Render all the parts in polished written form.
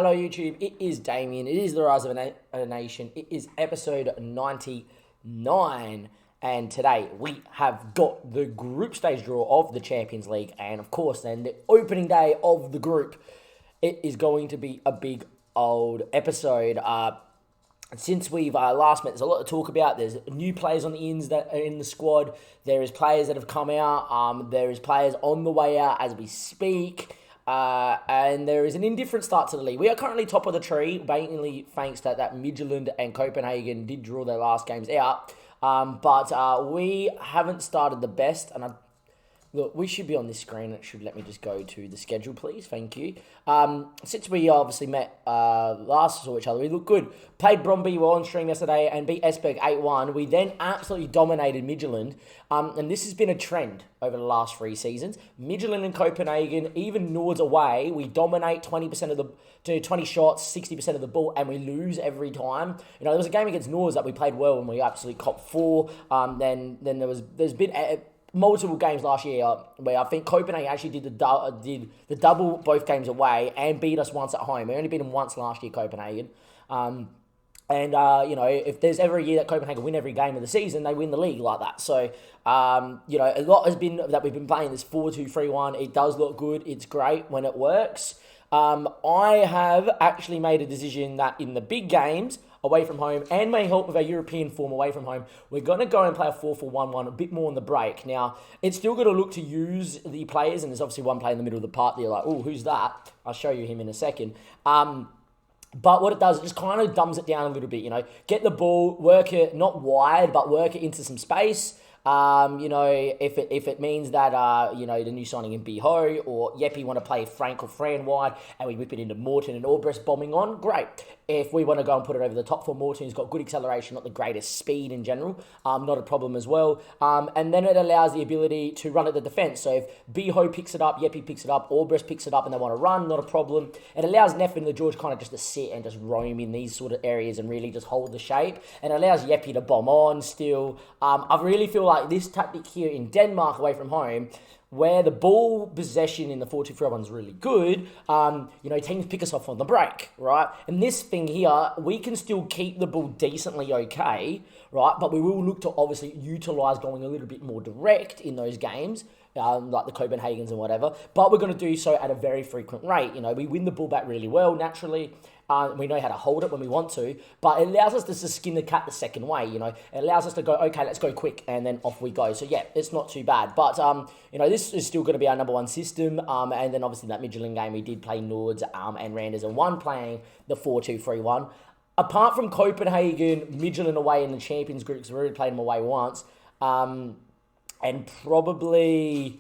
Hello YouTube, it is Damien, it is the Rise of a Nation, it is episode 99, and today we have got the group stage draw of the Champions League, and of course then the opening day of the group. It is going to be a big old episode. Since we've last met, there's a lot to talk about. There's new players on the ins that are in the squad, there is players that have come out, there is players on the way out as we speak. And there is an indifferent start to the league. We are currently top of the tree, mainly thanks to that Midtjylland and Copenhagen did draw their last games out. But we haven't started the best. And look, we should be on this screen. It should let me just go to the schedule, please. Thank you. Since we obviously met last saw each other, we looked good. Played Bromby well on stream yesterday and beat Esbjerg 8-1. We then absolutely dominated Midtjylland. And this has been a trend over the last 3 seasons. Midtjylland and Copenhagen, even Nords away, we dominate 20% of the 20 shots, 60% of the ball, and we lose every time. You know, there was a game against Nords that we played well and we absolutely copped 4. Then there's been multiple games last year where I think Copenhagen actually did the double both games away and beat us once at home. We only beat them once last year, Copenhagen. You know, if there's ever a year that Copenhagen win every game of the season, they win the league like that. So, you know, a lot has been that we've been playing this 4-2-3-1. It does look good. It's great when it works. I have actually made a decision that in the big games away from home and may help with our European form away from home, we're going to go and play a 4-4-1-1 a bit more on the break. Now, it's still going to look to use the players, and there's obviously one player in the middle of the park that you're like, oh, who's that? I'll show you him in a second. But what it does, it just kind of dumbs it down a little bit, you know. Get the ball, work it, not wide, but work it into some space. You know, if it means that, you know, the new signing in Biho or Jeppe want to play Frank or Fran wide and we whip it into Morten and Albrecht bombing on, great. If we want to go and put it over the top for Morten, who's got good acceleration, not the greatest speed in general, not a problem as well. And then it allows the ability to run at the defence. So if Biho picks it up, Jeppe picks it up, Albrecht picks it up and they want to run, not a problem. It allows Neff and the George kind of just to sit and just roam in these sort of areas and really just hold the shape. And it allows Jeppe to bomb on still. I really feel like this tactic here in Denmark away from home, where the ball possession in the 4-2-3-1 is really good, you know, teams pick us off on the break, right? And this thing here, we can still keep the ball decently okay, right? But we will look to obviously utilise going a little bit more direct in those games, like the Copenhagens and whatever. But we're going to do so at a very frequent rate. You know, we win the ball back really well, naturally. We know how to hold it when we want to, but it allows us to skin the cat the second way, you know. It allows us to go, okay, let's go quick, and then off we go. So, yeah, it's not too bad. But, you know, this is still going to be our number one system. And then, obviously, that Midtjylland game, we did play Nords and Randers and one playing the 4-2-3-1. Apart from Copenhagen, Midtjylland away in the Champions Group, because we already played them away once, and probably...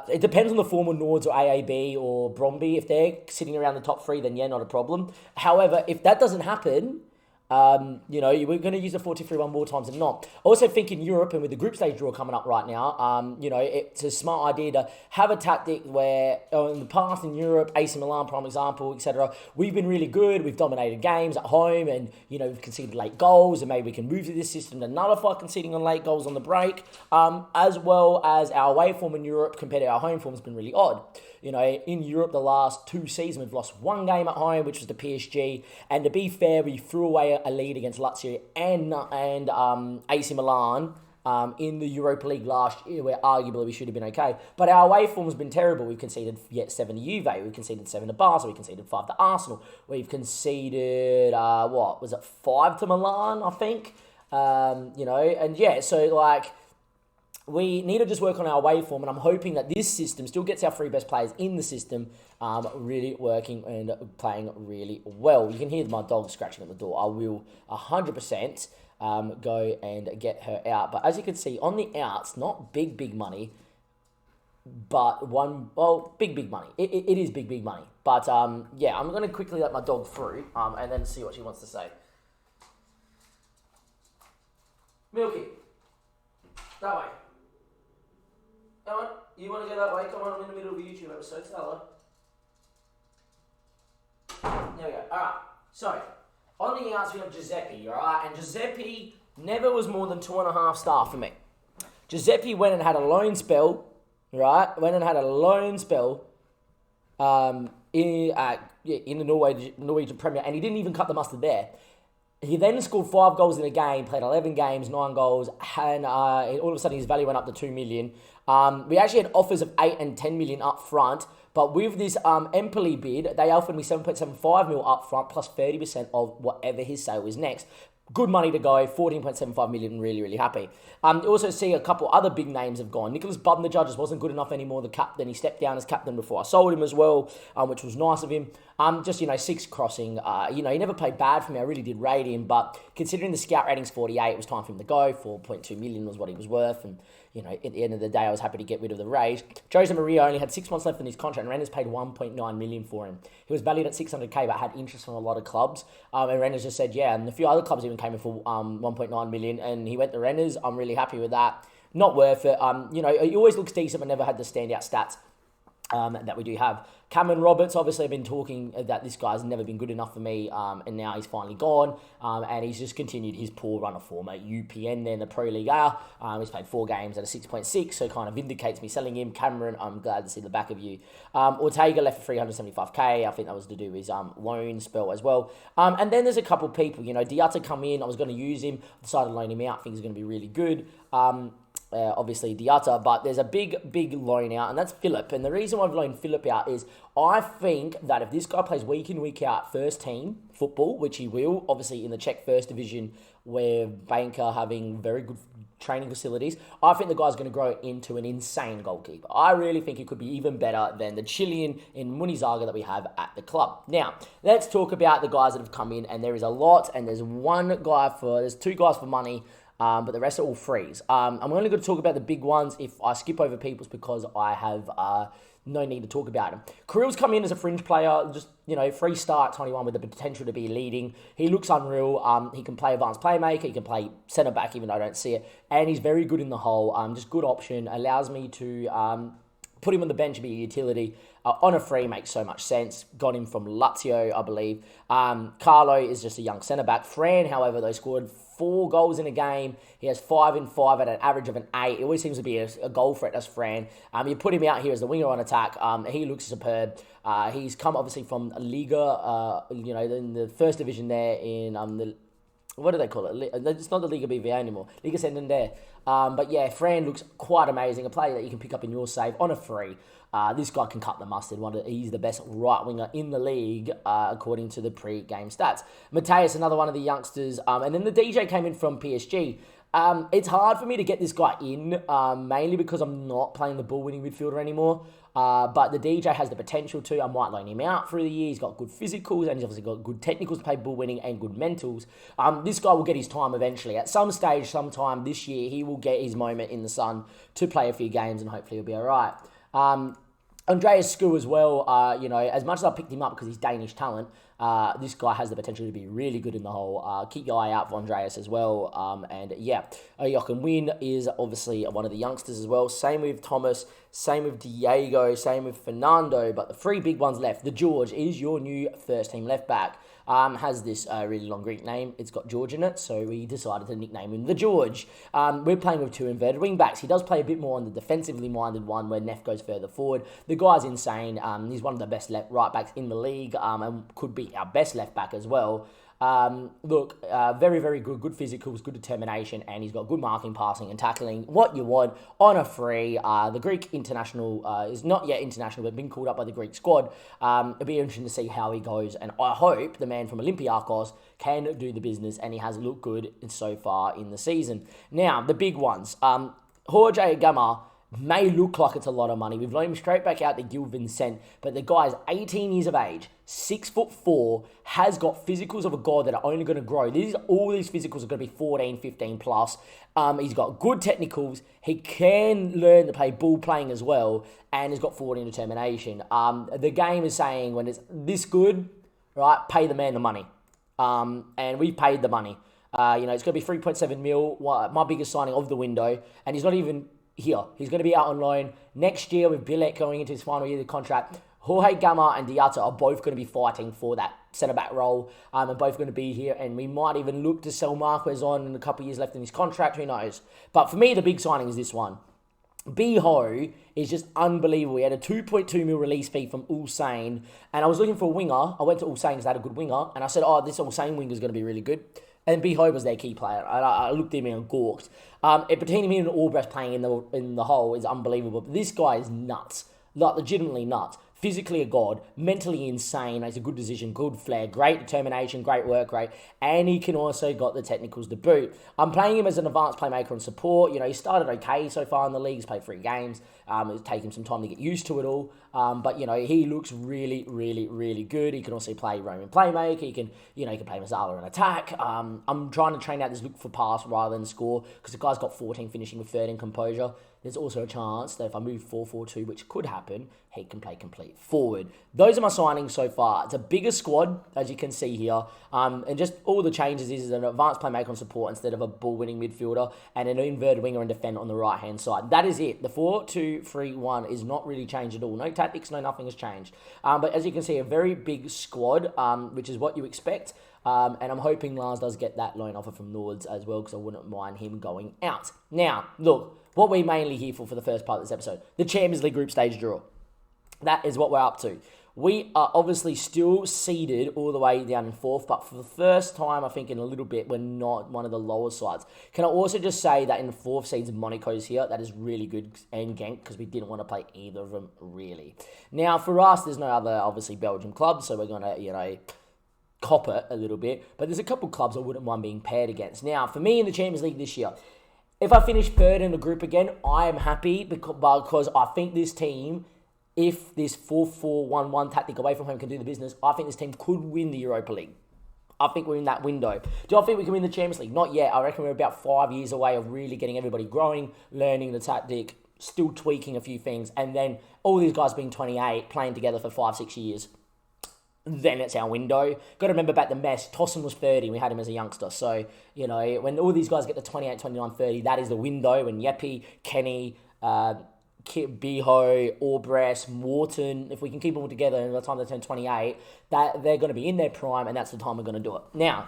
it depends on the form of Nords or AAB or Bromby. If they're sitting around the top 3, then yeah, not a problem. However, if that doesn't happen, you know, we're going to use the 4-2-3-1 more times than not. I also think in Europe, and with the group stage draw coming up right now, you know, it's a smart idea to have a tactic where in the past in Europe, AC Milan, prime example, etc., we've been really good. We've dominated games at home and, you know, we've conceded late goals, and maybe we can move to this system to nullify conceding on late goals on the break, as well as our away form in Europe compared to our home form has been really odd. You know, in Europe, the last 2 seasons, we've lost 1 game at home, which was the PSG. And to be fair, we threw away a lead against Lazio and AC Milan in the Europa League last year, where arguably we should have been okay. But our away form has been terrible. We've conceded 7 to Juve, we've conceded 7 to Barca, we've conceded 5 to Arsenal, we've conceded 5 to Milan, I think. You know, and yeah, so like, we need to just work on our away form, and I'm hoping that this system still gets our 3 best players in the system really working and playing really well. You can hear my dog scratching at the door. I will 100% go and get her out. But as you can see, on the outs, not big money, but big money. It is big money. But yeah, I'm going to quickly let my dog through and then see what she wants to say. Milky, that way. Come on, you want to go that way? Come on, I'm in the middle of a YouTube episode, tell her. There we go. Alright, so, on the outs we have Giuseppe, alright? And Giuseppe never was more than 2.5 star for me. Giuseppe went and had a loan spell, right? in the Norwegian Premier, and he didn't even cut the mustard there. He then scored 5 goals in a game, played 11 games, 9 goals, and all of a sudden his value went up to 2 million. We actually had offers of 8 and 10 million up front, but with this Empoli bid, they offered me 7.75 mil up front plus 30% of whatever his sale is next. Good money to go, 14.75 million, really, really happy. You also see a couple other big names have gone. Nicholas Budden, the judges, wasn't good enough anymore, the captain. He stepped down as captain before I sold him as well, which was nice of him. Just, 6 crossing. He never played bad for me. I really did rate him, but considering the scout rating's 48, it was time for him to go. 4.2 million was what he was worth, and at the end of the day, I was happy to get rid of the rage. Jose Maria only had 6 months left in his contract, and Rennes paid 1.9 million for him. He was valued at 600k, but had interest from a lot of clubs. And Rennes just said, yeah, and a few other clubs even came in for 1.9 million, and he went to Rennes. I'm really happy with that. Not worth it. He always looks decent, but never had the standout stats that we do have. Cameron Roberts, obviously, I've been talking that this guy's never been good enough for me, and now he's finally gone, and he's just continued his poor run of form at UPN there in the Pro League A. He's played 4 games at a 6.6, so it kind of vindicates me selling him. Cameron, I'm glad to see the back of you. Ortega left for 375k. I think that was to do with his loan spell as well. And then there's a couple people, Diatta come in. I was going to use him, decided to loan him out. I think he's going to be really good. Obviously Diatta, but there's a big loan out, and that's Philip. And the reason why I've loaned Philip out is I think that if this guy plays week in, week out first team football, which he will, obviously in the Czech first division where Banka having very good training facilities, I think the guy's going to grow into an insane goalkeeper. I really think he could be even better than the Chilean in Munizaga that we have at the club. Now, let's talk about the guys that have come in, and there is a lot, and there's 2 guys for money, but the rest are all frees. I'm only going to talk about the big ones. If I skip over people's, because I have no need to talk about him. Kirill's come in as a fringe player, just, free start, 21 with the potential to be leading. He looks unreal. He can play advanced playmaker. He can play centre-back, even though I don't see it. And he's very good in the hole. Just good option. Allows me to put him on the bench and be a utility. On a free makes so much sense. Got him from Lazio, I believe. Carlo is just a young centre-back. Fran, however, they scored 4 goals in a game. He has 5 in 5 at an average of an 8. It always seems to be a goal threat, as Fran. You put him out here as the winger on attack. He looks superb. He's come obviously from Liga, in the first division there in what do they call it? It's not the Liga BVA anymore. Liga Santander. But yeah, Fran looks quite amazing. A player that you can pick up in your save on a free. This guy can cut the mustard. He's the best right winger in the league, according to the pre-game stats. Mateus, another one of the youngsters. And then the DJ came in from PSG. It's hard for me to get this guy in, mainly because I'm not playing the ball-winning midfielder anymore. But the DJ has the potential to. I might loan him out for the year. He's got good physicals, and he's obviously got good technicals to play ball-winning and good mentals. This guy will get his time eventually. At some stage, sometime this year, he will get his moment in the sun to play a few games, and hopefully he'll be all right. Andreas Skoo as well, as much as I picked him up because he's Danish talent, this guy has the potential to be really good in the hole. Keep your eye out for Andreas as well. Joachim Win is obviously one of the youngsters as well. Same with Thomas, same with Diego, same with Fernando. But the 3 big ones left. The George is your new first team left back. Has this really long Greek name. It's got George in it, so we decided to nickname him the George. We're playing with 2 inverted wing backs. He does play a bit more on the defensively minded one where Neff goes further forward. The guy's insane. He's one of the best right backs in the league, and could be our best left back as well. Very, very good physicals, good determination, and he's got good marking, passing, and tackling. What you want on a free. The Greek international is not yet international, but been called up by the Greek squad. It'll be interesting to see how he goes, and I hope the man from Olympiacos can do the business, and he has looked good so far in the season. Now, the big ones. Jorge Gama may look like it's a lot of money. We've loaned him straight back out to Gil Vicente, but the guy's 18 years of age, 6'4", has got physicals of a god that are only going to grow. All these physicals are going to be 14, 15 plus. He's got good technicals. He can learn to play ball playing as well, and he's got 14 determination. The game is saying when it's this good, right, pay the man the money. And we paid the money. It's going to be 3.7 mil, my biggest signing of the window, and he's not even here. He's going to be out on loan next year with Bilek going into his final year of the contract. Jorge Gama and Diatta are both going to be fighting for that centre-back role, and both going to be here, and we might even look to sell Marquez on in a couple of years left in his contract, who knows. But for me, the big signing is this one. Biho is just unbelievable. We had a 2.2 mil release fee from Ulsain, and I was looking for a winger. I went to Ulsain because they had a good winger, and I said, oh, this Ulsain winger is going to be really good. And Biho was their key player. I looked at him and gawked. Between him and Albrecht playing in the hole is unbelievable. But this guy is nuts. Like, legitimately nuts. Physically a god, mentally insane, makes a good decision, good flair, great determination, great work rate, and he can also got the technicals to boot. I'm playing him as an advanced playmaker and support. You know, he started okay so far in the league. He's played 3 games. It's taken him some time to get used to it all. But, you know, he looks really, really, really good. He can also play Roman playmaker. He can play Mazzala in attack. I'm trying to train out this look for pass rather than score because the guy's got 14 finishing with 13 composure. There's also a chance that if I move 4-4-2, which could happen, he can play complete forward. Those are my signings so far. It's a bigger squad, as you can see here. And just all the changes is an advanced playmaker on support instead of a ball-winning midfielder and an inverted winger and defender on the right-hand side. That is it. The 4-2-3-1 is not really changed at all. No tactics, no nothing has changed. But as you can see, a very big squad, which is what you expect. And I'm hoping Lars does get that loan offer from Nords as well because I wouldn't mind him going out. Now, look, what we're mainly here for the first part of this episode, the Champions League group stage draw. That is what we're up to. We are obviously still seeded all the way down in 4th, but for the first time, I think in a little bit, we're not one of the lower sides. Can I also just say that in the 4th seeds, Monaco's here. That is really good, and Genk, because we didn't want to play either of them, really. Now, for us, there's no other, obviously, Belgian clubs, so we're going to, cop it a little bit. But there's a couple clubs I wouldn't mind being paired against. Now, for me in the Champions League this year, if I finish 3rd in the group again, I am happy because I think this team, if this 4-4-1-1 tactic away from home can do the business, I think this team could win the Europa League. I think we're in that window. Do I think we can win the Champions League? Not yet. I reckon we're about 5 years away of really getting everybody growing, learning the tactic, still tweaking a few things, and then all these guys being 28, playing together for 5-6 years. Then it's our window. Got to remember back the mess. Tossen was 30. We had him as a youngster. So, when all these guys get to 28, 29, 30, that is the window. When Yepi, Kenny, Biho, Albrecht, Morton, if we can keep them all together and by the time they turn 28, that they're going to be in their prime and that's the time we're going to do it. Now,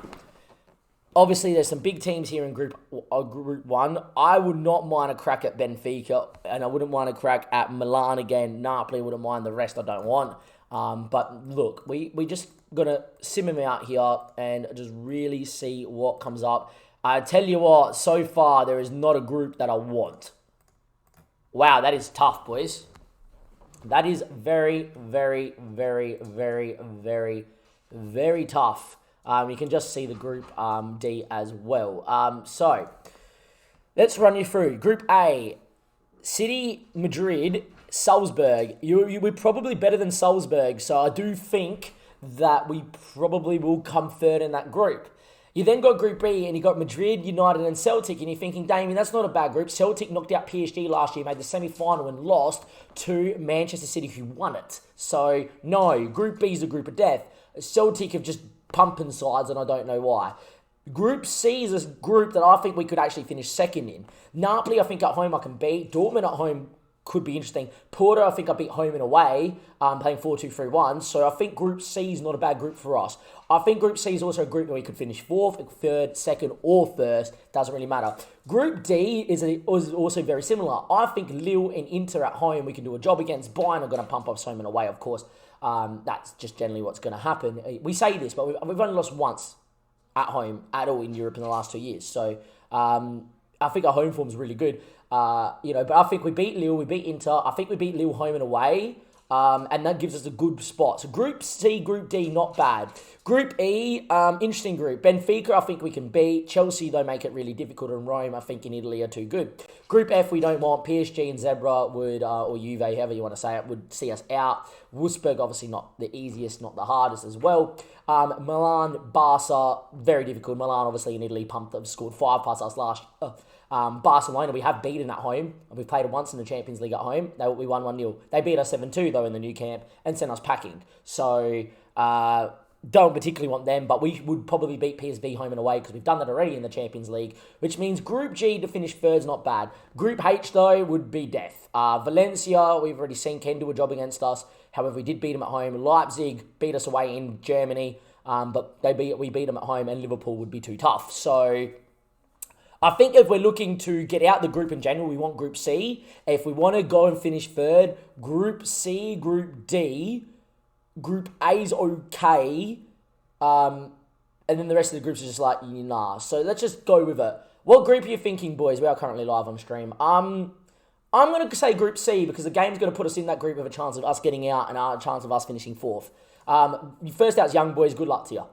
obviously there's some big teams here in Group 1. I would not mind a crack at Benfica and I wouldn't mind a crack at Milan again. Napoli wouldn't mind. The rest I don't want. But look, we just got to simmer them out here and just really see what comes up. I tell you what, so far there is not a group that I want. Wow, that is tough, boys. That is very, very, very, very, very, very tough. You can just see the Group D as well. So, let's run you through. Group A, City, Madrid, Salzburg. We're probably better than Salzburg, so I do think that we probably will come 3rd in that group. You then got Group B, and you got Madrid, United, and Celtic, and you're thinking, Damien, that's not a bad group. Celtic knocked out PSG last year, made the semi-final, and lost to Manchester City, who won it. So, no, Group B is a group of death. Celtic have just pumping sides, and I don't know why. Group C is a group that I think we could actually finish 2nd in. Napoli, I think at home I can beat. Dortmund at home could be interesting. Porto, I think I beat home and away, playing 4-2-3-1. So I think Group C is not a bad group for us. I think Group C is also a group where we could finish 4th, 3rd, 2nd, or 1st. Doesn't really matter. Group D is also very similar. I think Lille and Inter at home we can do a job against. Bayern are going to pump us home and away, of course. That's just generally what's going to happen. We say this, but we've only lost once at home at all in Europe in the last 2 years. So I think our home form is really good. But I think we beat Lille, we beat Inter. I think we beat Lille home and away. And that gives us a good spot. So Group C, Group D, not bad. Group E, interesting group. Benfica, I think we can beat. Chelsea, though, make it really difficult. And Rome, I think in Italy are too good. Group F, we don't want. PSG and Zebra would, or Juve, however you want to say it, would see us out. Wolfsburg, obviously not the easiest, not the hardest as well. Milan, Barca, very difficult. Milan, obviously in Italy, scored 5 past us last Barcelona, we have beaten at home. We've played it once in the Champions League at home. We won 1-0. They beat us 7-2, though, in the new camp and sent us packing. So, don't particularly want them, but we would probably beat PSV home and away because we've done that already in the Champions League, which means Group G to finish 3rd is not bad. Group H, though, would be death. Valencia, we've already seen can do a job against us. However, we did beat them at home. Leipzig beat us away in Germany, but we beat them at home, and Liverpool would be too tough. So I think if we're looking to get out the group in general, we want Group C. If we want to go and finish third, Group C, Group D, Group A's okay, and then the rest of the groups are just like, nah. So let's just go with it. What group are you thinking, boys? We are currently live on stream. I'm going to say Group C because the game's going to put us in that group with a chance of us getting out and a chance of us finishing fourth. First out's Young Boys. Good luck to you.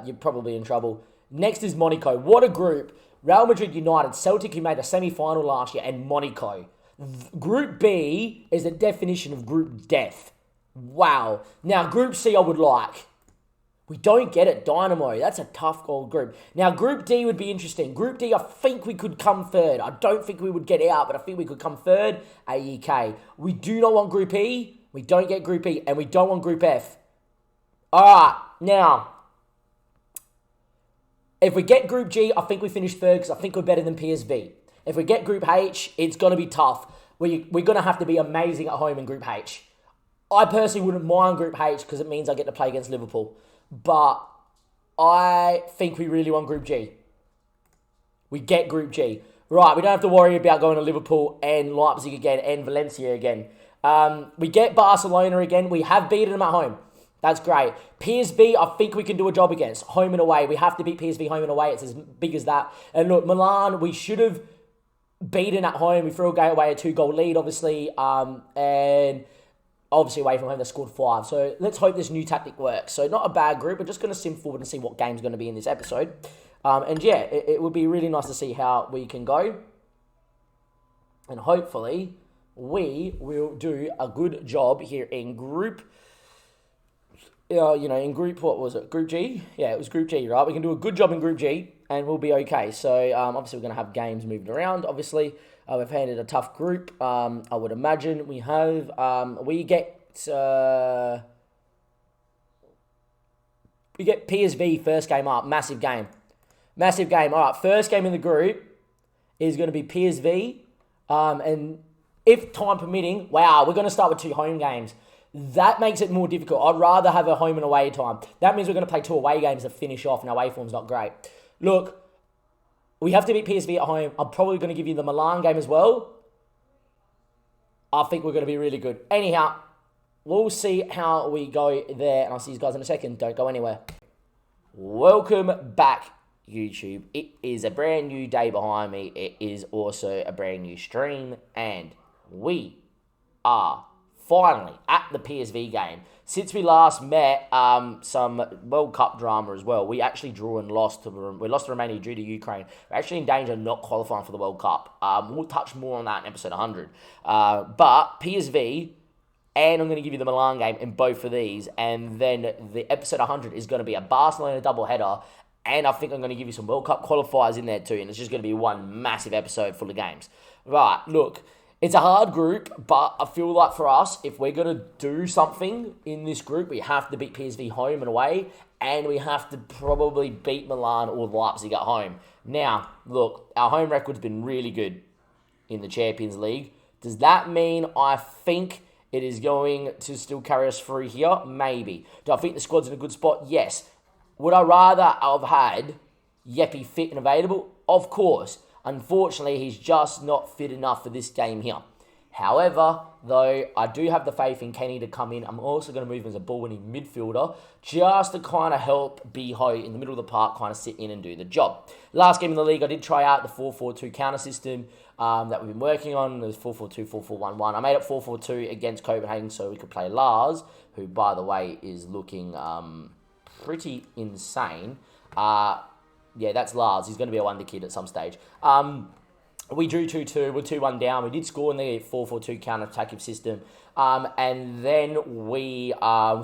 You're probably in trouble. Next is Monaco. What a group. Real Madrid United, Celtic, who made a semi-final last year, and Monaco. Group B is the definition of group death. Wow. Now, Group C I would like. We don't get it, Dynamo. That's a tough old group. Now, Group D would be interesting. Group D, I think we could come third. I don't think we would get out, but I think we could come third. AEK. We do not want Group E. We don't get Group E, and we don't want Group F. All right. Now, if we get Group G, I think we finish third because I think we're better than PSV. If we get Group H, it's going to be tough. We're going to have to be amazing at home in Group H. I personally wouldn't mind Group H because it means I get to play against Liverpool. But I think we really want Group G. We get Group G. Right, we don't have to worry about going to Liverpool and Leipzig again and Valencia again. We get Barcelona again. We have beaten them at home. That's great. PSV, I think we can do a job against. Home and away. We have to beat PSV home and away. It's as big as that. And look, Milan, we should have beaten at home. We threw away a 2-goal lead, obviously. And obviously away from home, they scored 5. So let's hope this new tactic works. So not a bad group. We're just going to sim forward and see what game's going to be in this episode. And yeah, it would be really nice to see how we can go. And hopefully we will do a good job here in group. In group, what was it? Group G? Yeah, it was Group G, right? We can do a good job in Group G and we'll be okay. So obviously we're going to have games moving around, obviously. We've handed a tough group. I would imagine we have. We get PSV first game up. Massive game. Massive game. All right, first game in the group is going to be PSV. And if time permitting, wow, we're going to start with 2 home games. That makes it more difficult. I'd rather have a home and away time. That means we're going to play 2 away games to finish off, and away form's not great. Look, we have to beat PSV at home. I'm probably going to give you the Milan game as well. I think we're going to be really good. Anyhow, we'll see how we go there, and I'll see you guys in a second. Don't go anywhere. Welcome back, YouTube. It is a brand new day behind me. It is also a brand new stream, and we are finally at the PSV game. Since we last met, some World Cup drama as well. We actually drew and lost. We lost to Romania due to Ukraine. We're actually in danger of not qualifying for the World Cup. We'll touch more on that in episode 100. But PSV, and I'm going to give you the Milan game in both of these. And then the episode 100 is going to be a Barcelona doubleheader. And I think I'm going to give you some World Cup qualifiers in there too. And it's just going to be one massive episode full of games. Right, look. It's a hard group, but I feel like for us, if we're going to do something in this group, we have to beat PSV home and away, and we have to probably beat Milan or Leipzig at home. Now, look, our home record's been really good in the Champions League. Does that mean I think it is going to still carry us through here? Maybe. Do I think the squad's in a good spot? Yes. Would I rather have had Yeppy fit and available? Of course. Unfortunately, he's just not fit enough for this game here. However, though, I do have the faith in Kenny to come in. I'm also going to move him as a ball-winning midfielder just to kind of help Biho in the middle of the park kind of sit in and do the job. Last game in the league, I did try out the 4-4-2 counter system that we've been working on. It was 4-4-2, 4-4-1-1. I made it 4-4-2 against Copenhagen so we could play Lars, who, by the way, is looking pretty insane. Yeah, that's Lars. He's going to be a wonder kid at some stage. We drew 2-2. We're 2-1 down. We did score in the 4-4-2 counter-attacking system. And then we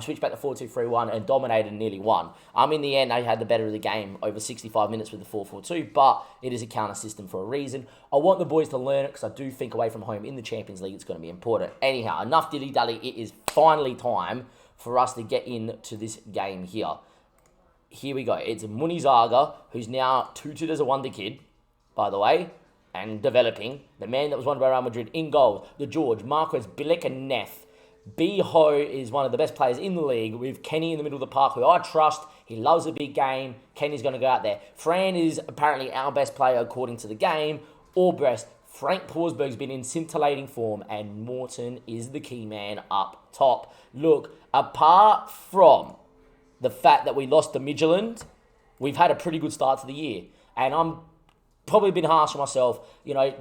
switched back to 4-2-3-1 and dominated and nearly won. In the end, I had the better of the game over 65 minutes with the 4-4-2, but it is a counter system for a reason. I want the boys to learn it because I do think away from home in the Champions League it's going to be important. Anyhow, enough dilly-dally. It is finally time for us to get into this game here. Here we go. It's Munizaga, who's now tutored as a wonder kid, by the way, and developing. The man that was won by Real Madrid in goal. The George, Marquez, Bilek, and Neff. B-Ho is one of the best players in the league with Kenny in the middle of the park, who I trust. He loves a big game. Kenny's going to go out there. Fran is apparently our best player according to the game. All best. Frank Forsberg's been in scintillating form, and Morton is the key man up top. Look, apart from the fact that we lost to Midtjylland, we've had a pretty good start to the year. And I'm probably been harsh on myself.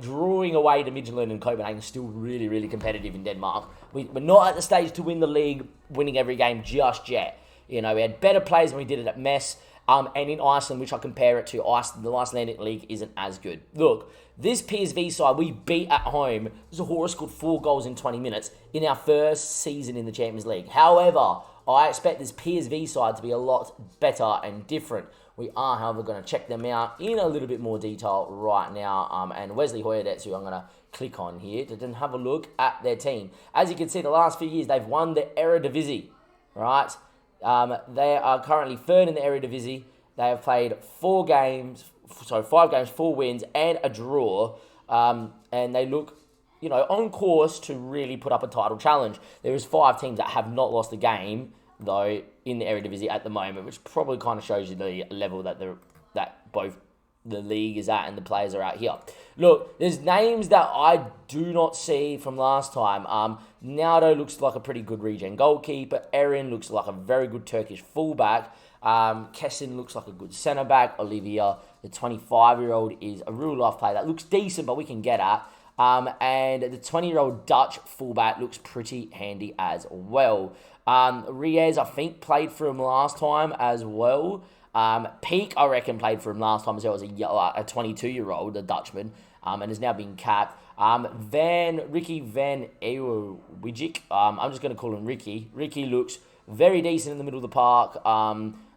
Drawing away to Midtjylland and Copenhagen is still really, really competitive in Denmark. We're not at the stage to win the league, winning every game just yet. We had better players than we did it at Mess. And in Iceland, which I compare it to, Iceland, the Icelandic league isn't as good. Look, this PSV side we beat at home. Zahora scored 4 goals in 20 minutes in our first season in the Champions League. However, I expect this PSV side to be a lot better and different. We are, however, going to check them out in a little bit more detail right now. And Wesley Hoyerdets, who I'm going to click on here, to then have a look at their team. As you can see, the last few years, they've won the Eredivisie, right? They are currently third in the Eredivisie. They have played 5 games, 4 wins, and a draw. And they look, on course to really put up a title challenge. There is 5 teams that have not lost a game, though, in the Eredivisie at the moment, which probably kind of shows you the level that both the league is at and the players are at here. Look, there's names that I do not see from last time. Naldo looks like a pretty good regen goalkeeper. Erin looks like a very good Turkish fullback. Kessin looks like a good centre-back. Olivia, the 25-year-old, is a real-life player that looks decent, but we can get at. And the 20-year-old Dutch fullback looks pretty handy as well. Riaz, I think, played for him last time as well. Peak, I reckon, played for him last time as well as a 22-year-old, the Dutchman, and has now been capped. Ricky Van Eeuwenwijck, I'm just going to call him Ricky. Ricky looks very decent in the middle of the park.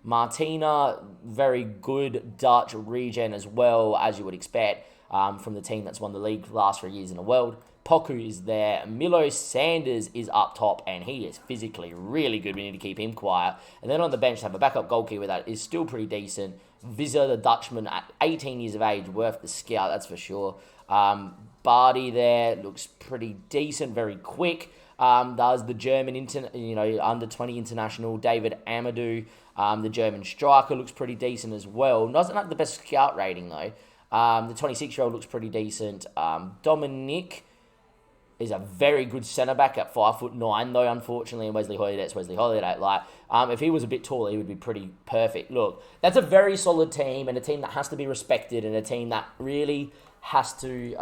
Martina, very good Dutch regen as well, as you would expect, from the team that's won the league the last 3 years in the world. Poku is there. Milo Sanders is up top, and he is physically really good. We need to keep him quiet. And then on the bench, have a backup goalkeeper that is still pretty decent. Vizza, the Dutchman, at 18 years of age, worth the scout, that's for sure. Barty there looks pretty decent, very quick. There's the German under-20 international, David Amadou. The German striker looks pretty decent as well. Doesn't have the best scout rating, though. The 26-year-old looks pretty decent. Dominic is a very good centre-back at 5'9", though, unfortunately, and Wesley Hoyerdets. If he was a bit taller, he would be pretty perfect. Look, that's a very solid team, and a team that has to be respected, and a team that really has to,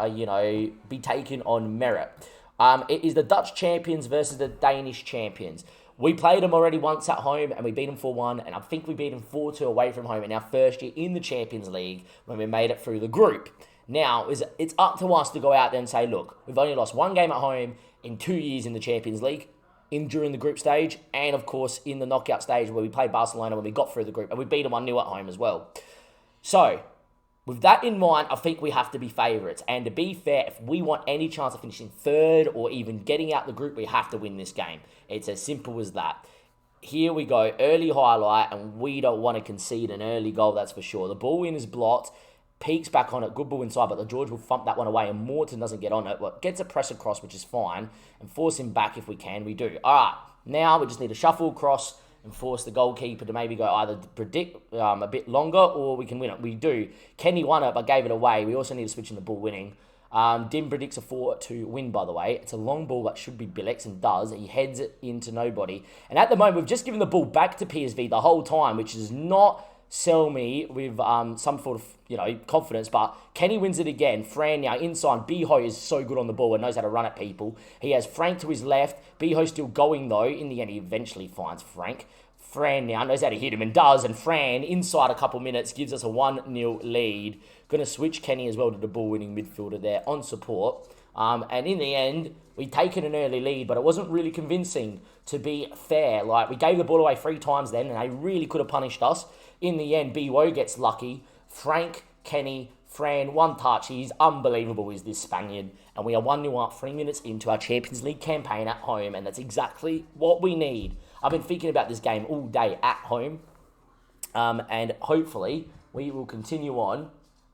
be taken on merit. It is the Dutch champions versus the Danish champions. We played them already once at home, and we beat them 4-1, and I think we beat them 4-2 away from home in our first year in the Champions League when we made it through the group. Now, it's up to us to go out there and say, look, we've only lost 1 game at home in 2 years in the Champions League, during the group stage, and of course in the knockout stage where we played Barcelona when we got through the group, and we beat them 1-0 at home as well. So, with that in mind, I think we have to be favourites. And to be fair, if we want any chance of finishing third or even getting out the group, we have to win this game. It's as simple as that. Here we go, early highlight, and we don't want to concede an early goal, that's for sure. The ball in is blocked. Peaks back on it, good ball inside, but the George will thump that one away, and Morton doesn't get on it. Well, gets a press across, which is fine, and force him back if we can. We do. All right, now we just need to shuffle across and force the goalkeeper to maybe go either predict a bit longer or we can win it. We do. Kenny won it, but gave it away. We also need to switch in the ball winning. Dim predicts a 4-2 win, by the way. It's a long ball that should be Billex, and does. He heads it into nobody. And at the moment, we've just given the ball back to PSV the whole time, which is not sell me with some sort of confidence, but Kenny wins it again. Fran now inside. Biho is so good on the ball and knows how to run at people. He has Frank to his left. Biho still going though. In the end, he eventually finds Frank. Fran now knows how to hit him and does, and Fran inside a couple minutes gives us a 1-0 lead. Going to switch Kenny as well to the ball-winning midfielder there on support. And in the end, we'd taken an early lead, but it wasn't really convincing, to be fair. We gave the ball away 3 times then, and they really could have punished us. In the end, BWO gets lucky. Frank, Kenny, Fran, 1 touch. He's unbelievable, is this Spaniard. And we are 1-0 up 3 minutes into our Champions League campaign at home, and that's exactly what we need. I've been thinking about this game all day at home, and hopefully we will continue on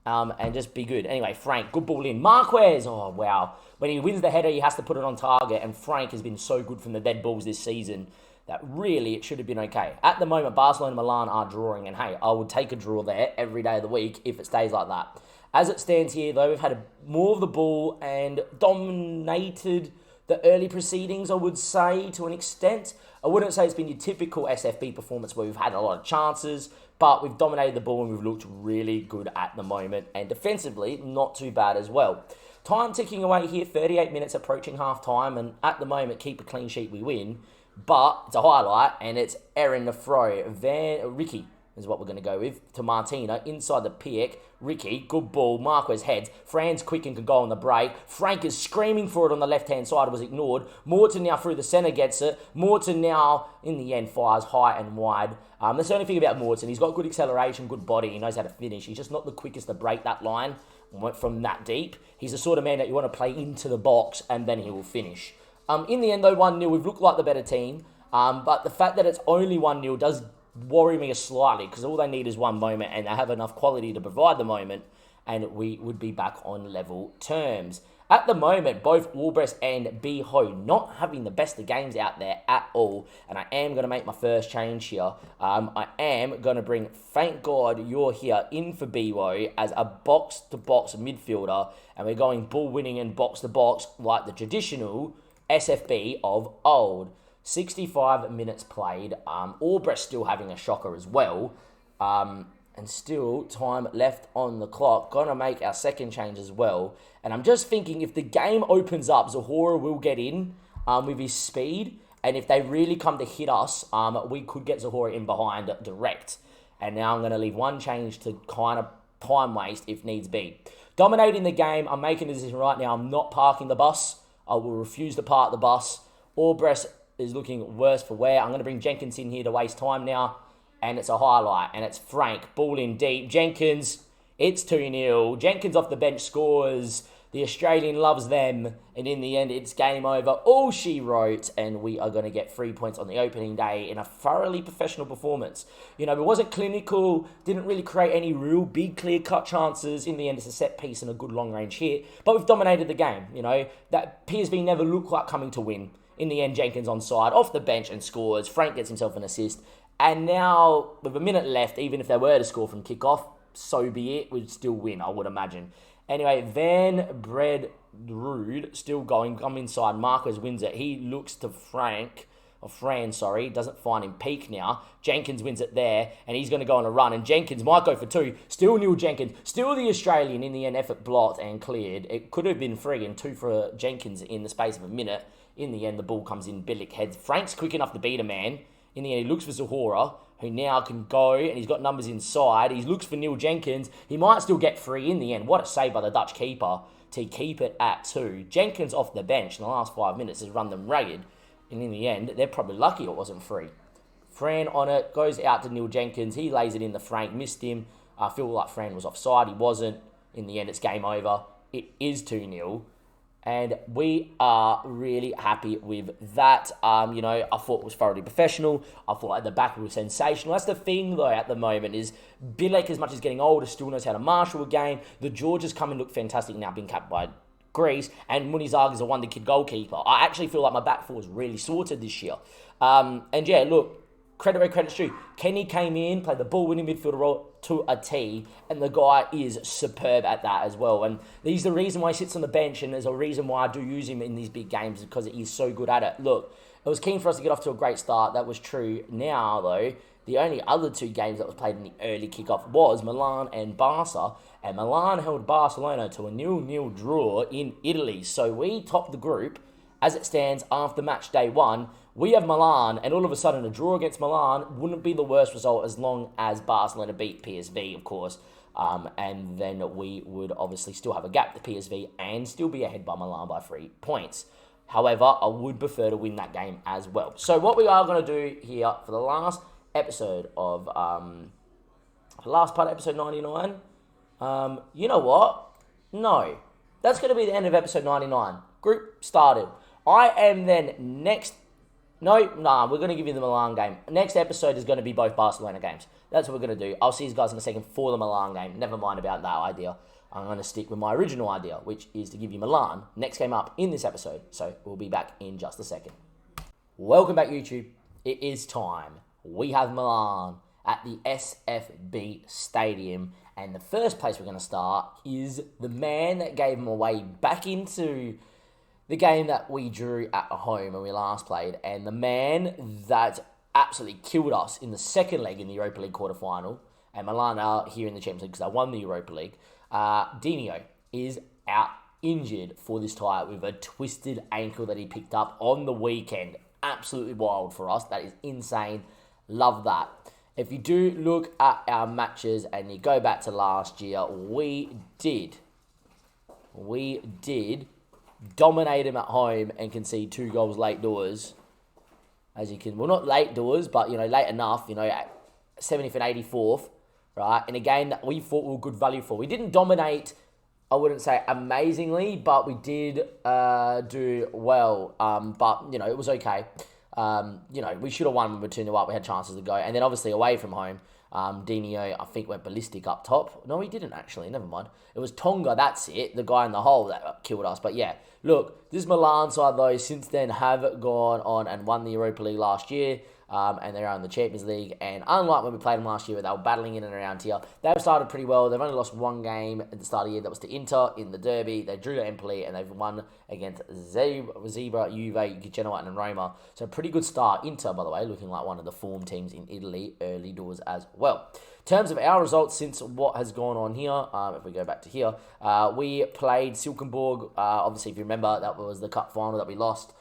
and just be good. Anyway, Frank, good ball in. Marquez, oh, wow. When he wins the header, he has to put it on target, and Frank has been so good from the dead balls this season that really it should have been okay. At the moment, Barcelona and Milan are drawing, and hey, I would take a draw there every day of the week if it stays like that. As it stands here, though, we've had more of the ball and dominated the early proceedings, I would say, to an extent. I wouldn't say it's been your typical SFB performance where we've had a lot of chances, but we've dominated the ball and we've looked really good at the moment. And defensively, not too bad as well. Time ticking away here, 38 minutes approaching half-time, and at the moment, keep a clean sheet, we win. But it's a highlight, and it's Erin the throw. Ricky is what we're going to go with, to Martina, inside the pick. Ricky, good ball, Marquez heads. Fran's quick and can go on the break. Frank is screaming for it on the left-hand side, it was ignored. Morton now through the centre gets it. Morton now, in the end, fires high and wide. That's the only thing about Morton. He's got good acceleration, good body, he knows how to finish. He's just not the quickest to break that line from that deep. He's the sort of man that you want to play into the box, and then he will finish. In the end, though, 1-0, we've looked like the better team. But the fact that it's only 1-0 does worry me slightly, because all they need is one moment and they have enough quality to provide the moment, and we would be back on level terms. At the moment, both Walbrest and Ho not having the best of games out there at all, and I am going to make my first change here. I am going to bring, thank God you're here, in for Ho as a box-to-box midfielder, and we're going ball winning and box-to-box like the traditional SFB of old. 65 minutes played. Albrecht still having a shocker as well. And still time left on the clock. Gonna make our second change as well. And I'm just thinking, if the game opens up, Zahora will get in with his speed. And if they really come to hit us, we could get Zahora in behind direct. And now I'm going to leave one change to kind of time waste if needs be. Dominating the game, I'm making a decision right now. I'm not parking the bus. I will refuse to park the bus. Albrecht is looking worse for wear. I'm going to bring Jenkins in here to waste time now. And it's a highlight. And it's Frank. Ball in deep. Jenkins. It's 2-0. Jenkins off the bench scores. The Australian loves them. And in the end, it's game over. All she wrote. And we are going to get 3 points on the opening day in a thoroughly professional performance. You know, it wasn't clinical. Didn't really create any real big clear-cut chances. In the end, it's a set piece and a good long-range hit. But we've dominated the game. You know, that PSV never looked like coming to win. In the end, Jenkins onside, off the bench and scores. Frank gets himself an assist. And now, with a minute left, even if they were to score from kickoff, so be it. We'd still win, I would imagine. Anyway, Van Bredrud still going. Come inside. Marquez wins it. He looks to Fran, doesn't find him peak now. Jenkins wins it there, and he's going to go on a run. And Jenkins might go for 2. Still Neil Jenkins. Still the Australian in the end, effort blocked and cleared. It could have been 3 and 2 for Jenkins in the space of a minute. In the end, the ball comes in, Bilic heads. Frank's quick enough to beat a man. In the end, he looks for Zahora, who now can go, and he's got numbers inside. He looks for Neil Jenkins. He might still get 3 in the end. What a save by the Dutch keeper to keep it at 2. Jenkins off the bench in the last 5 minutes has run them ragged. And in the end, they're probably lucky it wasn't 3. Fran on it, goes out to Neil Jenkins. He lays it in the Frank, missed him. I feel like Fran was offside. He wasn't. In the end, it's game over. It is 2-0. And we are really happy with that. You know, I thought it was thoroughly professional. I thought at the back it was sensational. That's the thing, though, at the moment, is Bilek, as much as getting older, still knows how to marshal a game. The Georges come and look fantastic now, being capped by Greece. And Munizag is a wonder kid goalkeeper. I actually feel like my back four is really sorted this year. And yeah, look, credit where credit's due. Kenny came in, played the ball-winning midfielder role to a T, and the guy is superb at that as well. And he's the reason why he sits on the bench, and there's a reason why I do use him in these big games, because he's so good at it. Look, it was keen for us to get off to a great start. That was true. Now, though, the only other 2 games that was played in the early kickoff was Milan and Barca, and Milan held Barcelona to a 0-0 draw in Italy. So we topped the group as it stands after match day 1. We have Milan, and all of a sudden a draw against Milan wouldn't be the worst result as long as Barcelona beat PSV, of course. And then we would obviously still have a gap to PSV and still be ahead by Milan by 3 points. However, I would prefer to win that game as well. So what we are going to do here for the last episode of, the last part of episode 99, you know what? No. That's going to be the end of episode 99. Group started. I am then next No, we're going to give you the Milan game. Next episode is going to be both Barcelona games. That's what we're going to do. I'll see you guys in a second for the Milan game. Never mind about that idea. I'm going to stick with my original idea, which is to give you Milan next game up in this episode. So we'll be back in just a second. Welcome back, YouTube. It is time. We have Milan at the SFB Stadium. And the first place we're going to start is the man that gave them away back into the game that we drew at home when we last played, and the man that absolutely killed us in the second leg in the Europa League quarterfinal, and Milan are here in the Champions League because they won the Europa League, Dino is out injured for this tie with a twisted ankle that he picked up on the weekend. Absolutely wild for us. That is insane. Love that. If you do look at our matches and you go back to last year, we did dominate him at home and concede 2 goals late doors. As you can, well, not late doors, but, late enough, at 70th and 84th, right? In a game that we thought we were good value for. We didn't dominate, I wouldn't say amazingly, but we did do well. But, it was okay. We should have won when we were 2-0 up. We had chances to go. And then, obviously, away from home, Dino, I think, went ballistic up top. No, he didn't, actually. Never mind. It was Tonga, that's it. The guy in the hole that killed us. But, yeah, look, this Milan side, though, since then have gone on and won the Europa League last year. And they're in the Champions League. And unlike when we played them last year, where they were battling in and around here, they've started pretty well. They've only lost 1 game at the start of the year. That was to Inter in the Derby. They drew to Empoli, and they've won against Zebra, Juve, Genoa, and Roma. So a pretty good start. Inter, by the way, looking like one of the form teams in Italy early doors as well. In terms of our results since what has gone on here, if we go back to here, we played Silkeborg. Obviously, if you remember, that was the cup final that we lost.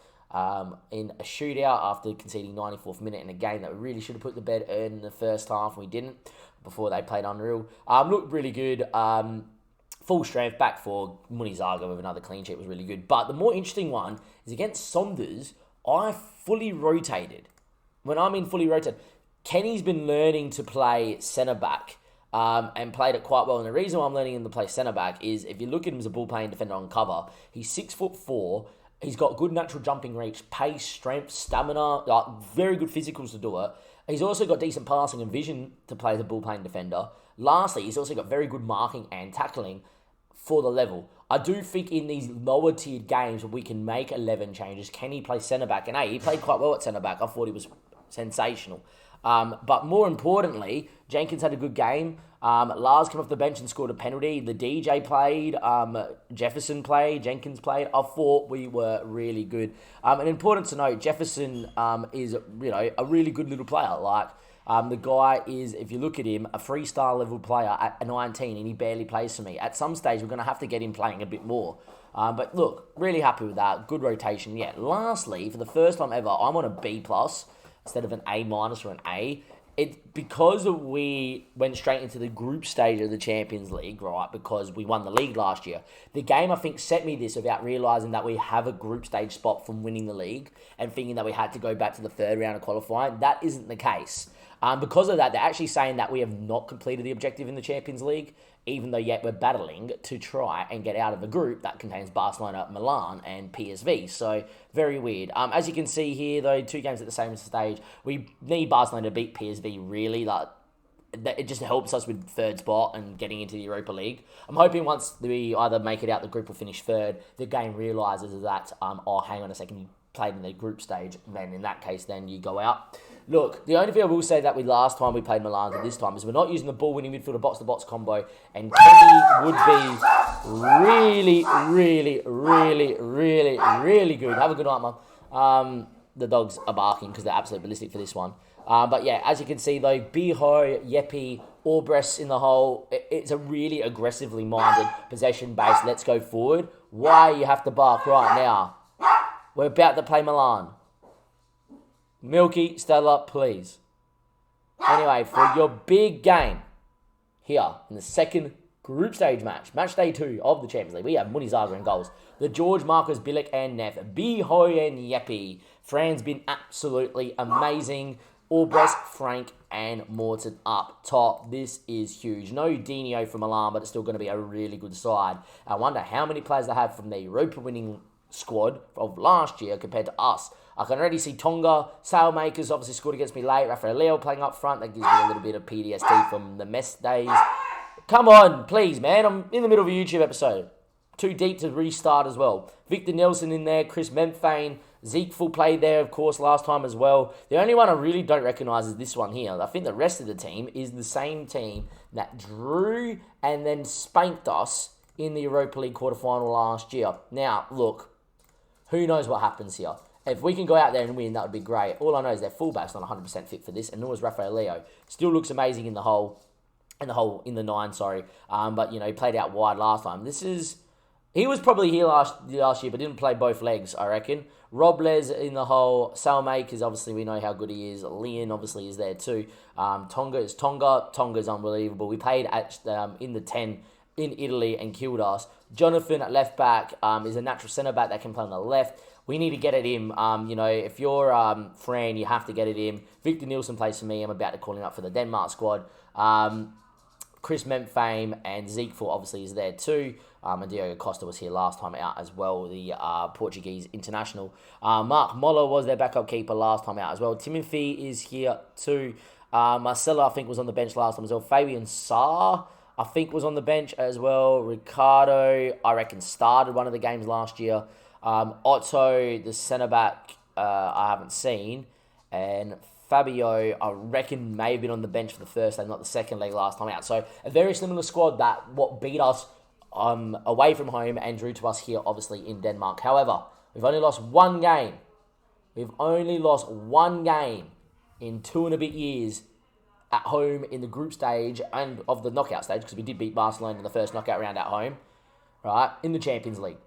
In a shootout after conceding 94th minute in a game that we really should have put to bed early in the first half, and we didn't before they played unreal. Looked really good. Full strength, back for Munizaga with another clean sheet was really good. But the more interesting one is against Saunders, I fully rotated. When I mean fully rotated, Kenny's been learning to play centre-back and played it quite well. And the reason why I'm learning him to play centre-back is if you look at him as a ball-playing defender on cover, he's 6'4". He's got good natural jumping reach, pace, strength, stamina, very good physicals to do it. He's also got decent passing and vision to play as a ball-playing defender. Lastly, he's also got very good marking and tackling for the level. I do think in these lower-tiered games we can make 11 changes. Can he play centre-back? And he played quite well at centre-back. I thought he was sensational. But more importantly, Jenkins had a good game. Lars came off the bench and scored a penalty. The DJ played. Jefferson played. Jenkins played. I thought we were really good. And important to note, Jefferson is a really good little player. The guy is, if you look at him, a 3-star level player at 19, and he barely plays for me. At some stage, we're going to have to get him playing a bit more. But look, really happy with that. Good rotation. Yeah. Lastly, for the first time ever, I'm on a B+ instead of an A- or an A. It's because we went straight into the group stage of the Champions League, right? Because we won the league last year. The game, I think, set me this without realising that we have a group stage spot from winning the league and thinking that we had to go back to the 3rd round of qualifying. That isn't the case. Because of that, they're actually saying that we have not completed the objective in the Champions League, even though yet we're battling to try and get out of the group that contains Barcelona, Milan, and PSV. So, very weird. As you can see here, though, 2 games at the same stage. We need Barcelona to beat PSV, really. It just helps us with 3rd spot and getting into the Europa League. I'm hoping once we either make it out the group or finish 3rd, the game realises that, hang on a second, you played in the group stage, then in that case, then you go out. Look, the only thing I will say that we last time we played Milan to this time is we're not using the ball-winning midfielder box-to-box combo, and Kenny would be really, really, really, really, really good. Have a good night, Mum. The dogs are barking because they're absolutely ballistic for this one. But yeah, as you can see though, Biho, Yepi, Orbres in the hole. It's a really aggressively minded possession-based. Let's go forward. Why you have to bark right now? We're about to play Milan. Milky, Stella, please. Anyway, for your big game here in the second group stage match day 2 of the Champions League, we have Munizaga in goals. The George, Marcus, Bilic, and Neff. Bihoy and Yepi. Fran's been absolutely amazing. Orbres, Frank, and Morton up top. This is huge. No Dino from Milan, but it's still going to be a really good side. I wonder how many players they have from the Europa winning squad of last year compared to us. I can already see Tonga, Sailmakers obviously scored against me late, Rafael Leo playing up front, that gives me a little bit of PTSD from the mess days. Come on, please, man, I'm in the middle of a YouTube episode. Too deep to restart as well. Victor Nelson in there, Chris Memphane, Zeke full played there, of course, last time as well. The only one I really don't recognise is this one here. I think the rest of the team is the same team that drew and then spanked us in the Europa League quarterfinal last year. Now, look, who knows what happens here? If we can go out there and win, that would be great. All I know is their fullback's not 100% fit for this, and nor is Rafael Leo. Still looks amazing in the 9, sorry. But, you know, he played out wide last time. He was probably here last year, but didn't play both legs, I reckon. Robles in the hole. Sailmakers, obviously, we know how good he is. Leon, obviously, is there too. Tonga is Tonga. Tonga is unbelievable. We played in the 10 in Italy and killed us. Jonathan at left back is a natural centre back that can play on the left. We need to get at him. If you're Fran, you have to get at him. Victor Nielsen plays for me. I'm about to call him up for the Denmark squad. Chris Memphane and Zeke obviously is there too. And Diogo Costa was here last time out as well, the Portuguese international. Mark Moller was their backup keeper last time out as well. Timothy is here too. Marcelo, I think, was on the bench last time as well. Fabian Sarr, I think, was on the bench as well. Ricardo, I reckon, started one of the games last year. Otto, the centre-back, I haven't seen. And Fabio, I reckon, may have been on the bench for the first leg, not the second leg last time out. So a very similar squad that what beat us away from home and drew to us here, obviously, in Denmark. However, we've only lost one game. We've only lost one game in 2 and a bit years at home in the group stage and of the knockout stage, because we did beat Barcelona in the first knockout round at home, right, in the Champions League.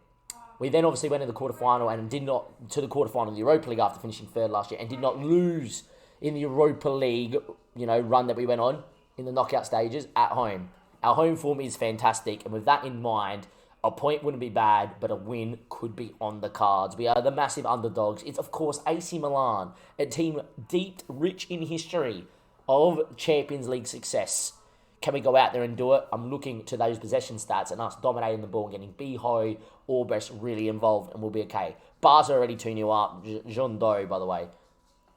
We then obviously went in the quarterfinal and did not, to the quarterfinal of the Europa League after finishing third last year, and did not lose in the Europa League, run that we went on in the knockout stages at home. Our home form is fantastic, and with that in mind, a point wouldn't be bad, but a win could be on the cards. We are the massive underdogs. It's, of course, AC Milan, a team deep, rich in history of Champions League success. Can we go out there and do it? I'm looking to those possession stats and us dominating the ball and getting Biho, Orbres really involved, and we'll be okay. Barca already 2-0 up. Jean Do, by the way,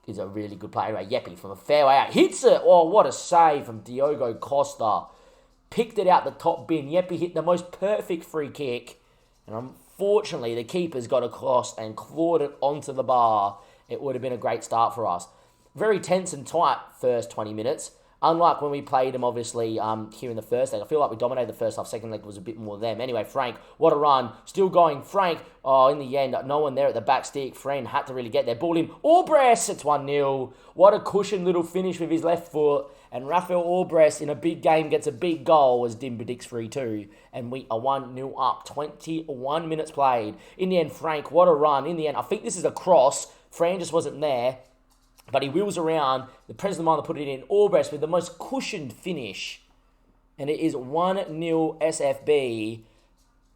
is a really good player. Anyway, Yepi from a fair way out. Hits it! Oh, what a save from Diogo Costa. Picked it out the top bin. Yepi hit the most perfect free kick. And unfortunately, the keeper's got across and clawed it onto the bar. It would have been a great start for us. Very tense and tight first 20 minutes. Unlike when we played them, obviously, here in the first leg. I feel like we dominated the first half. Second leg was a bit more them. Anyway, Frank, what a run. Still going. Frank, in the end, no one there at the back stick. Friend had to really get there. Ball in. Orbres, it's 1-0. What a cushion little finish with his left foot. And Rafael Orbres, in a big game, gets a big goal as Dim predicts 3-2. And we are 1-0 up. 21 minutes played. In the end, Frank, what a run. In the end, I think this is a cross. Fran just wasn't there. But he wheels around. The president of the put it in. Orbres with the most cushioned finish. And it is 1-0 SFB.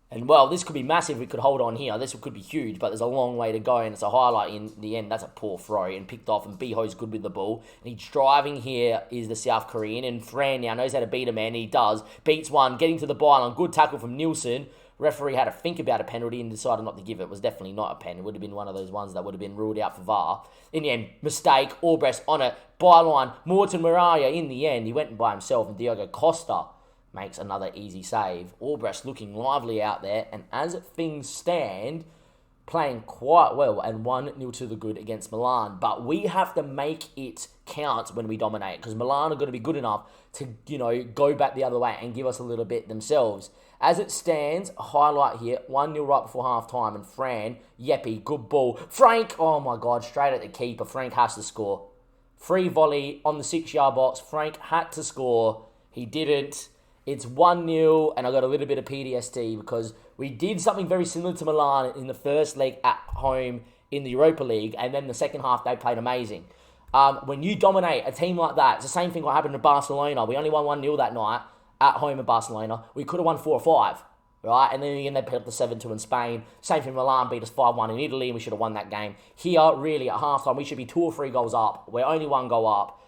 And, well, this could be massive. We could hold on here. This could be huge, but there's a long way to go, and it's a highlight in the end. That's a poor throw and picked off, and Biho's good with the ball. And he's driving here is the South Korean, and Fran now knows how to beat a man, and he does. Beats one, getting to the byline. Good tackle from Nielsen. Referee had to think about a penalty and decided not to give it. It was definitely not a pen. It would have been one of those ones that would have been ruled out for VAR. In the end, mistake. Orbres on it. Byline. Morten Mariah in the end. He went by himself, and Diogo Costa makes another easy save. Orbres looking lively out there, and as things stand, playing quite well, and 1-0 to the good against Milan. But we have to make it count when we dominate, because Milan are going to be good enough to, go back the other way and give us a little bit themselves. As it stands, a highlight here, 1-0 right before half-time, and Fran, Yepi, good ball. Frank, oh my God, straight at the keeper. Frank has to score. Free volley on the 6-yard box. Frank had to score. He didn't. It's 1-0, and I got a little bit of PTSD because we did something very similar to Milan in the first leg at home in the Europa League, and then the second half they played amazing. When you dominate a team like that, it's the same thing what happened to Barcelona. We only won 1-0 that night at home at Barcelona. We could have won 4-5, right? And then again, they picked up the 7-2 in Spain. Same thing, Milan beat us 5-1 in Italy, and we should have won that game. Here, really, at halftime, we should be 2 or 3 goals up. We're only 1 goal up.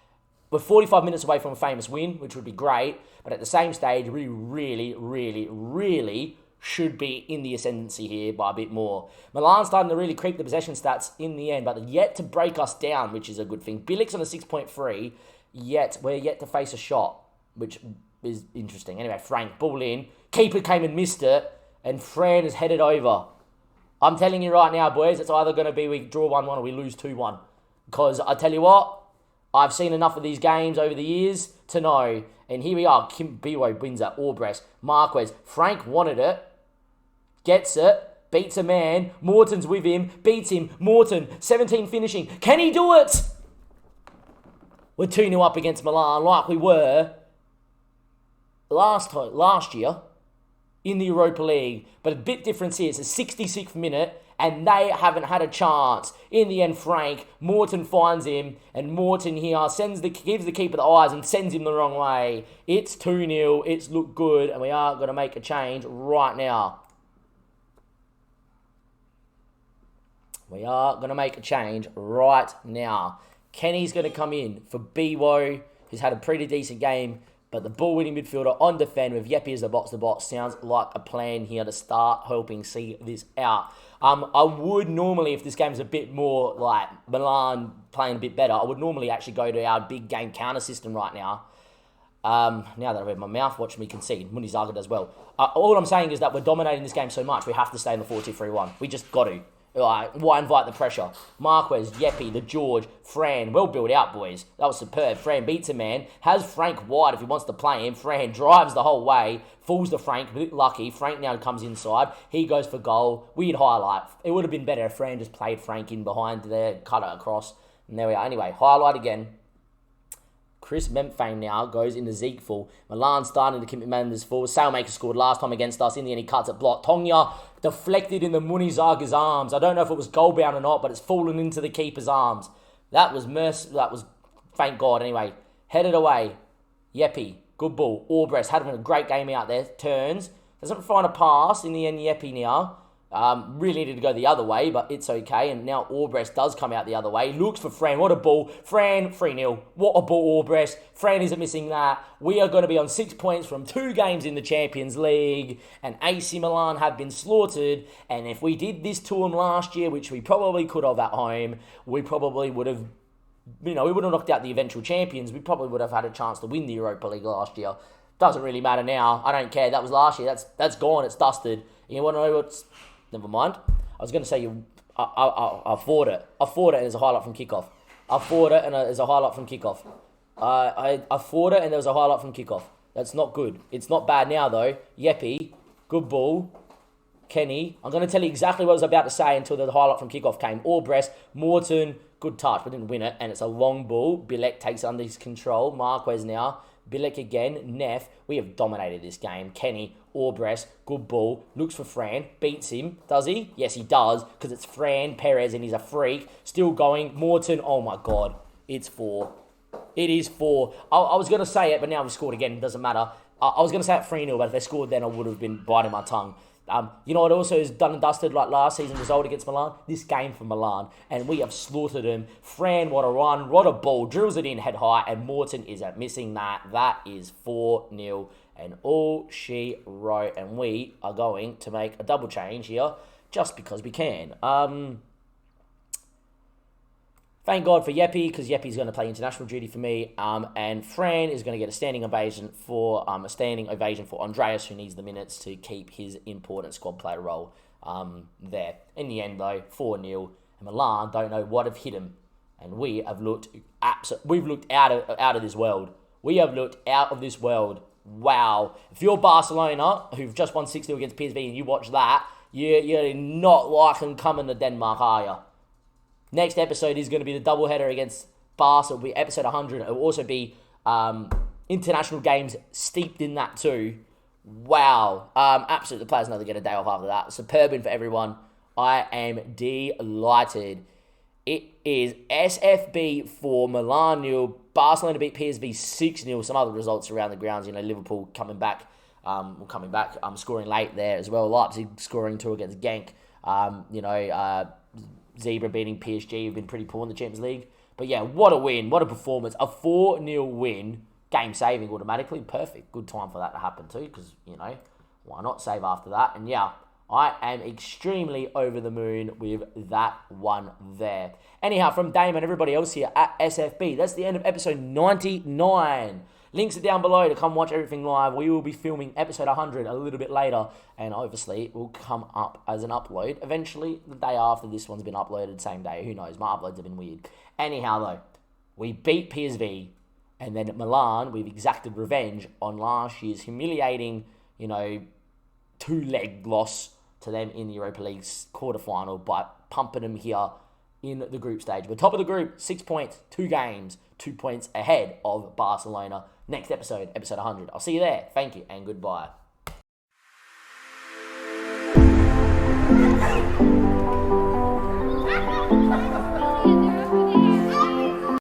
We're 45 minutes away from a famous win, which would be great. But at the same stage, we really, really, really should be in the ascendancy here by a bit more. Milan's starting to really creep the possession stats in the end, but they're yet to break us down, which is a good thing. Bilic's on a 6.3, yet we're yet to face a shot, which is interesting. Anyway, Frank, ball in. Keeper came and missed it, and Fran is headed over. I'm telling you right now, boys, it's either going to be we draw 1-1 or we lose 2-1. Because I tell you what, I've seen enough of these games over the years to know. And here we are. Kim Biwo wins at Orbres. Marquez. Frank wanted it. Gets it. Beats a man. Morton's with him. Beats him. Morton. 17 finishing. Can he do it? We're 2-0 up against Milan like we were last year in the Europa League. But a bit different here. It's a 66th minute. And they haven't had a chance. In the end, Frank, Morton finds him, and Morton here gives the keeper the eyes and sends him the wrong way. It's 2-0, it's looked good, and we are going to make a change right now. We are going to make a change right now. Kenny's going to come in for Biwo, who's had a pretty decent game, but the ball-winning midfielder on defend with Yepi as the box-to-box sounds like a plan here to start helping see this out. I would normally, if this game's a bit more like Milan playing a bit better, I would normally actually go to our big game counter system right now. Now that I've had my mouth, watch me concede. Munizaga does well. All I'm saying is that we're dominating this game so much, we have to stay in the 4-2-3-1. We just got to. Why invite the pressure? Marquez, Yepi, the George, Fran, well built out, boys. That was superb. Fran beats a man, has Frank wide if he wants to play him. Fran drives the whole way, fools the Frank, a bit lucky. Frank now comes inside. He goes for goal. Weird highlight. It would have been better if Fran just played Frank in behind there, cut it across, and there we are. Anyway, highlight again. Chris Memphane now goes into Zeke full. Milan starting to keep Mendes forward. Sailmaker scored last time against us. In the end, he cuts it blocked. Tonga deflected in the Munizaga's arms. I don't know if it was goal bound or not, but it's fallen into the keeper's arms. That was That was, thank God. Anyway, headed away. Yepi, good ball. Orbres had a great game out there. Turns. Doesn't find a pass. In the end, Yepi now. Really needed to go the other way, but it's okay. And now Orbres does come out the other way. Looks for Fran. What a ball. Fran, 3-0. What a ball, Orbres. Fran isn't missing that. We are going to be on 6 points from 2 games in the Champions League. And AC Milan have been slaughtered. And if we did this to them last year, which we probably could have at home, we probably would have, we would have knocked out the eventual champions. We probably would have had a chance to win the Europa League last year. Doesn't really matter now. I don't care. That was last year. That's gone. It's dusted. You want to know what's... Never mind. I was going to say I fought it. I fought it and there's a highlight from kickoff. I fought it and there's a highlight from kickoff. I fought it and there was a highlight from kickoff. That's not good. It's not bad now though. Yepi, good ball. Kenny. I'm going to tell you exactly what I was about to say until the highlight from kickoff came. Orbres, Morton, good touch, but didn't win it. And it's a long ball. Bilek takes it under his control. Marquez now. Bilek again. Neff. We have dominated this game. Kenny, Orbres, good ball. Looks for Fran. Beats him. Does he? Yes, he does. Because it's Fran Perez and he's a freak. Still going. Morton. Oh my God. It's 4. It is 4. I was going to say it, but now we've scored again. It doesn't matter. I was going to say it 3-0, but if they scored then I would have been biting my tongue. You know what also is done and dusted like last season's result against Milan? This game for Milan. And we have slaughtered them. Fran, what a run. What a ball. Drills it in head high. And Morton is missing that. That is 4-0. And all she wrote. And we are going to make a double change here. Just because we can. Thank God for Yepi, because Yepi's going to play international duty for me, and Fran is going to get a standing ovation for Andreas, who needs the minutes to keep his important squad player role there. In the end, though, 4-0, and Milan don't know what have hit him, and we have looked out of this world. We have looked out of this world. Wow! If you're Barcelona, who've just won 6-0 against PSV, and you watch that, you're not liking coming to Denmark, are you? Next episode is going to be the doubleheader against Barca. It'll be episode 100. It will also be international games steeped in that too. Wow. Absolutely, the players know they get a day off after that. Superb win for everyone. I am delighted. It is SFB for Milan 0. Barcelona beat PSV 6-0. Some other results around the grounds. Liverpool coming back. Scoring late there as well. Leipzig scoring 2 against Genk. Zebra beating PSG have been pretty poor in the Champions League. But yeah, what a win. What a performance. A 4-0 win. Game saving automatically. Perfect. Good time for that to happen too. Because, why not save after that? And yeah, I am extremely over the moon with that one there. Anyhow, from Dame and everybody else here at SFB, that's the end of episode 99. Links are down below to come watch everything live. We will be filming episode 100 a little bit later, and obviously it will come up as an upload eventually the day after this one's been uploaded, same day. Who knows? My uploads have been weird. Anyhow, though, we beat PSV, and then at Milan, we've exacted revenge on last year's humiliating, two-leg loss to them in the Europa League's quarterfinal, but pumping them here in the group stage. We're top of the group, 6 points, 2 games, 2 points ahead of Barcelona. Next episode, episode 100. I'll see you there. Thank you and goodbye.